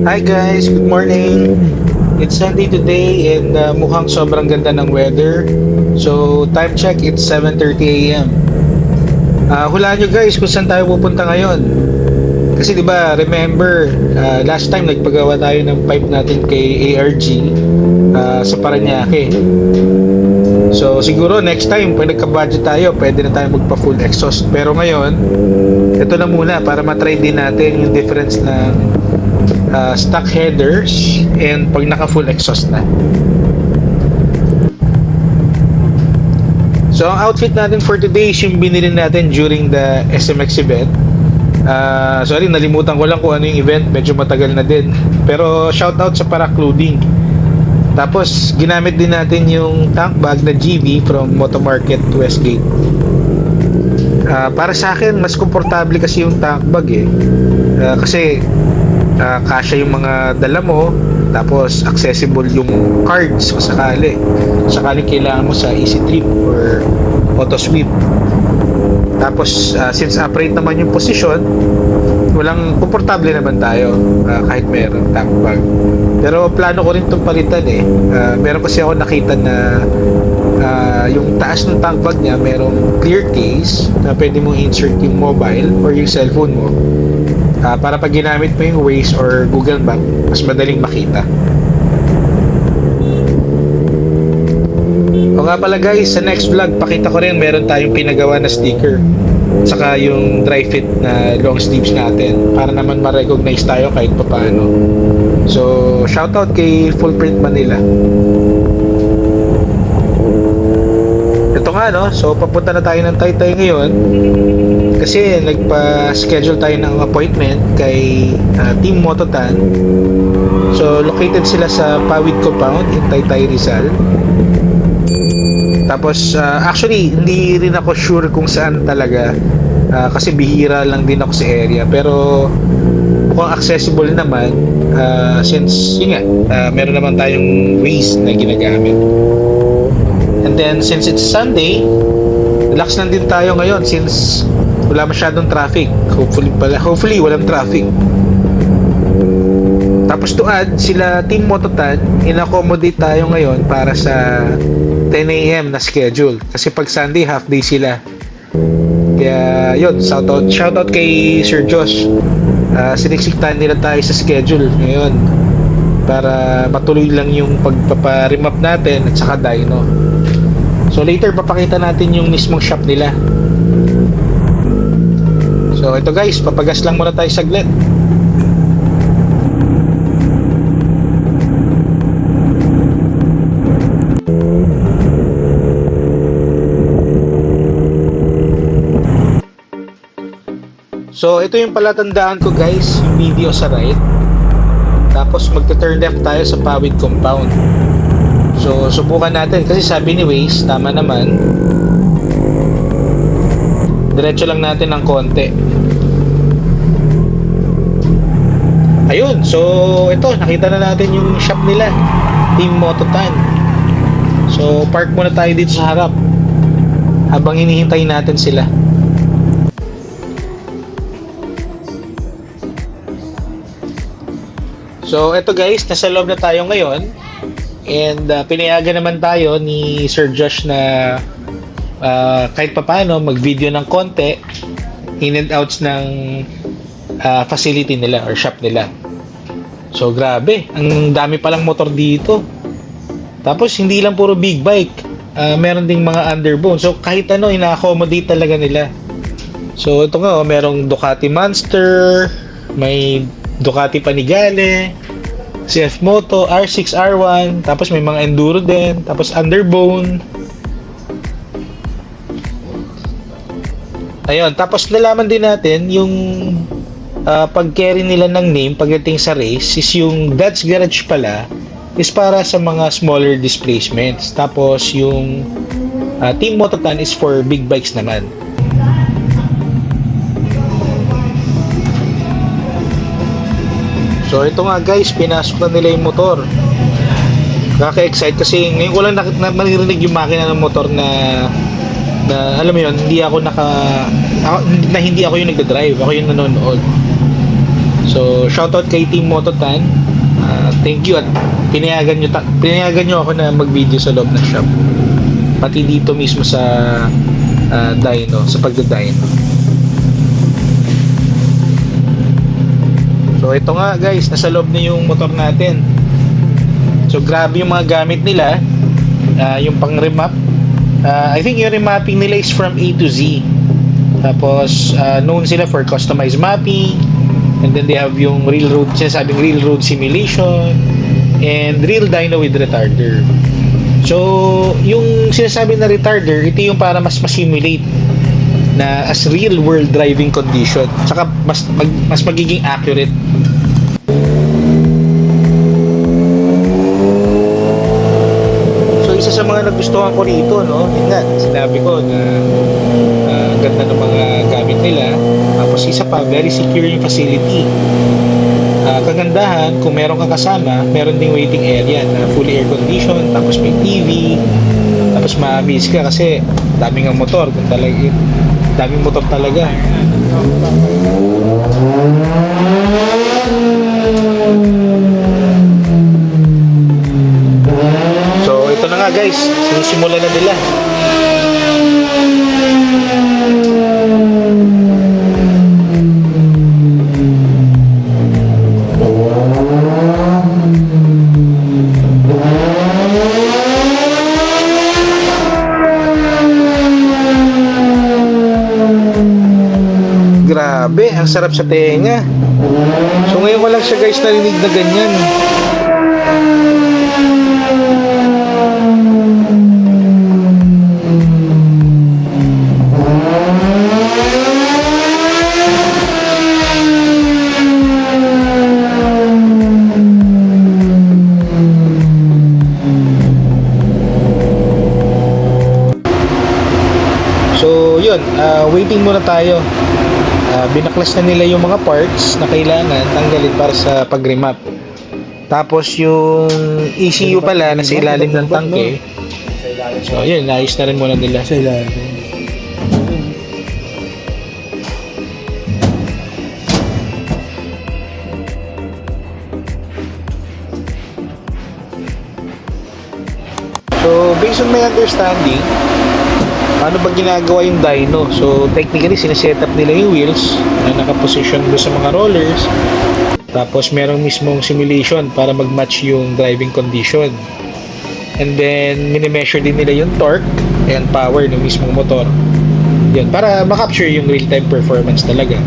Hi guys, good morning. It's Sunday today and mukhang sobrang ganda ng weather. So time check, it's 7:30 a.m. Hulaan nyo guys kung saan tayo pupunta ngayon. Kasi 'di ba, remember last time nagpagawa tayo ng pipe natin kay ARG sa Parañaque. So siguro next time pag nagka-budget tayo, pwede na tayo magpa full exhaust. Pero ngayon, ito na muna para matry din natin yung difference ng stock headers and pag naka full exhaust na. So ang outfit natin for today is yung binili natin during the SMX event. Sorry, nalimutan ko lang kung ano yung event, medyo matagal na din. Pero shoutout sa Para Clothing. Tapos ginamit din natin yung tank bag na GV from Motomarket Westgate. Para sa akin mas komportable kasi yung tank bag kasi kasya yung mga dala mo, tapos accessible yung cards kung sakaling kailangan mo sa easy trip or auto sweep. Tapos since upright naman yung posisyon, walang komportable naman tayo kahit meron tank bag. Pero plano ko rin itong palitan meron kasi ako nakita na yung taas ng tank bag niya merong clear case na pwede mong insert yung mobile or yung cellphone mo para pag ginamit mo yung Waze or Google Map, mas madaling makita. O nga pala guys, sa next vlog pakita ko rin meron tayong pinagawa na sticker saka yung dry fit na long sleeves natin para naman ma-recognize tayo kahit papaano. So shoutout kay Full Print Manila. Ito nga so papunta na tayo ng Taytay ngayon kasi nagpa-schedule tayo ng appointment kay Team Mototan. So located sila sa Pawid Compound in Taytay, Rizal. Tapos actually hindi rin ako sure kung saan talaga kasi bihira lang din ako sa area, pero mukhang accessible naman since yun nga meron naman tayong Waze na ginagamit. And then since it's Sunday, relax lang din tayo ngayon since wala masyadong traffic. Hopefully walang traffic. Tapos to add, sila Team Mototan in-accommodate tayo ngayon para sa 10 a.m. na schedule. Kasi pag Sunday, half day sila. Kaya yun, shoutout kay Sir Josh. Siniksiktahan nila tayo sa schedule ngayon para matuloy lang yung pagpapa-remap natin at saka dyno. So later papakita natin yung mismong shop nila. So ito guys, papagas lang muna tayo saglit. So ito yung palatandaan ko guys, yung video sa right. Tapos magta-turn left tayo sa Pawid Compound. So subukan natin kasi sabi ni Waze, tama naman. Diretso lang natin ng konti. Ayun, so ito, nakita na natin yung shop nila, Team Mototan. So park muna tayo dito sa harap habang hinihintay natin sila. So eto guys, nasa loob na tayo ngayon and pinayagan naman tayo ni Sir Josh na kahit papano mag-video ng konti in and outs ng facility nila or shop nila. So grabe, ang dami palang motor dito. Tapos hindi lang puro big bike, meron ding mga underbone. So kahit ano, ina-accommodate talaga nila. So ito nga, merong Ducati Monster, may Ducati Panigale, CF Moto, R6, R1, tapos may mga enduro din, tapos underbone. Ayun, tapos nalaman din natin yung pag-carry nila ng name pagdating sa race is yung Dad's Garage pala is para sa mga smaller displacements. Tapos yung Team Mototan is for big bikes naman. So ito nga guys, pinasok na nila yung motor. Kaka-excite kasi ngayon ko lang maririnig yung makina ng motor na alam mo yun, hindi ako yung nagda-drive, ako yung nanonood. So shoutout kay Team Mototan. Thank you at pinayagan nyo ako na mag-video sa loob ng shop. Pati dito mismo sa dyno, sa pagda-dyno. So ito nga guys, nasa loob na yung motor natin. So grabe yung mga gamit nila. Yung pang remap, I think yung remapping nila is from A to Z. Tapos known sila for customized mapping, and then they have yung sinasabing real road simulation and real dyno with retarder. So yung sinasabi na retarder, ito yung para mas ma-simulate na as real world driving condition, saka mas magiging accurate. So isa sa mga nagustuhan ko rito, no, yun nga, sinabi ko na ganda ng mga gamit nila. Tapos isa pa, very secure yung facility. Kagandahan, kung meron kang kasama, meron ding waiting area na fully air conditioned, tapos may TV, tapos ma-amaze ka kasi daming ang motor, kung talaga daming motor talaga. So ito na nga guys, sinisimula na nila. Grabe, ang sarap sa tenga. So ngayon ko lang siya guys narinig na ganyan. So yun, waiting muna tayo. Binaklas na nila yung mga parts na kailangan tanggalin para sa pag-remap. Tapos yung ECU pala nasa ilalim ng tangke. So yun, naayos na rin muna nila. Sa ilalim. So based on my understanding, ano ba ginagawa yung dyno? So technically sineset up nila yung wheels na nakaposition doon sa mga rollers. Tapos merong mismong simulation para mag-match yung driving condition. And then mini-measure din nila yung torque and power ng mismong motor. Yan, para ma-capture yung real-time performance talaga.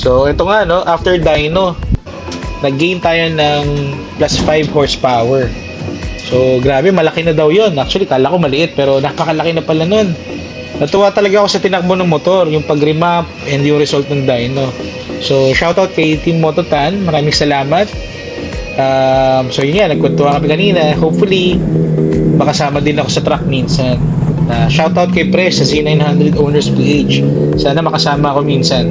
So ito nga no, after dyno, nag-gain tayo ng plus 5 horsepower. So grabe, malaki na daw yon. Actually, kala ko maliit pero napakalaki na pala nun. Natuwa talaga ako sa tinakbo ng motor, yung pag-remap and yung result ng dyno. So shoutout kay Team Mototan, maraming salamat. So yun nga, nagkwentuhan kami kanina. Hopefully, makasama din ako sa truck minsan. Shoutout kay Pres sa Z900 Owners PH. Sana makasama ako minsan.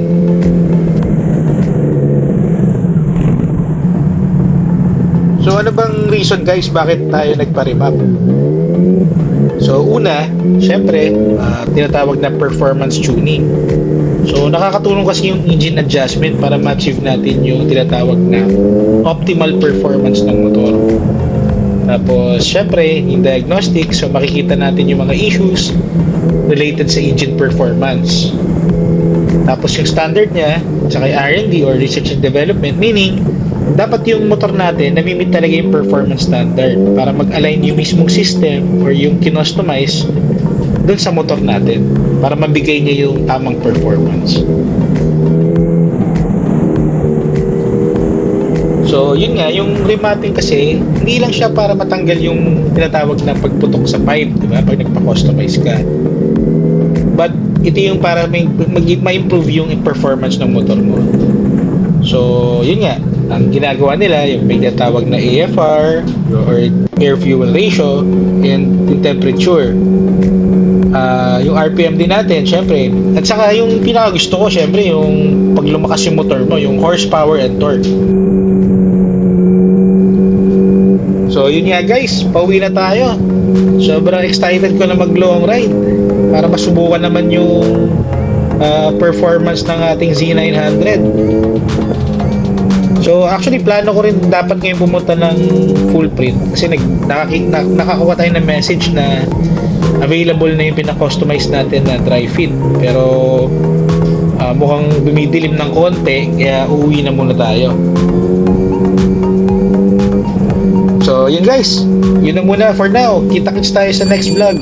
So So ano bang reason guys bakit tayo nagpa-remap? So una, syempre, tinatawag na performance tuning. So nakakatulong kasi yung engine adjustment para ma-achieve natin yung tinatawag na optimal performance ng motor. Tapos syempre, yung diagnostic, so makikita natin yung mga issues related sa engine performance. Tapos yung standard niya, saka yung R&D or research and development, meaning dapat yung motor natin namimit talaga yung performance standard para mag-align yung mismong system or yung kinostomize dun sa motor natin para mabigay niya yung tamang performance. So yun nga, yung remapping kasi hindi lang siya para matanggal yung tinatawag na pagputok sa pipe, di ba? Pag nagpa-customize ka, but ito yung para ma-improve yung performance ng motor mo. So yun nga, ang ginagawa nila yung may tinatawag na AFR or air fuel ratio and yung temperature. Yung RPM din natin syempre, at saka yung pinaka gusto ko syempre yung pag lumakas yung motor mo, yung horsepower and torque. So yun nga guys, pauwi na tayo. Sobrang excited ko na mag long ride para masubukan naman yung performance ng ating Z900. So actually plano ko rin dapat ngayon pumunta ng full print kasi nakakuha tayo ng message na available na yung pina-customize natin na dry fit, pero mukhang dumidilim ng konti kaya uuwi na muna tayo. So yun guys, yun na muna for now. Kita-kits tayo sa next vlog.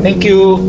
Thank you.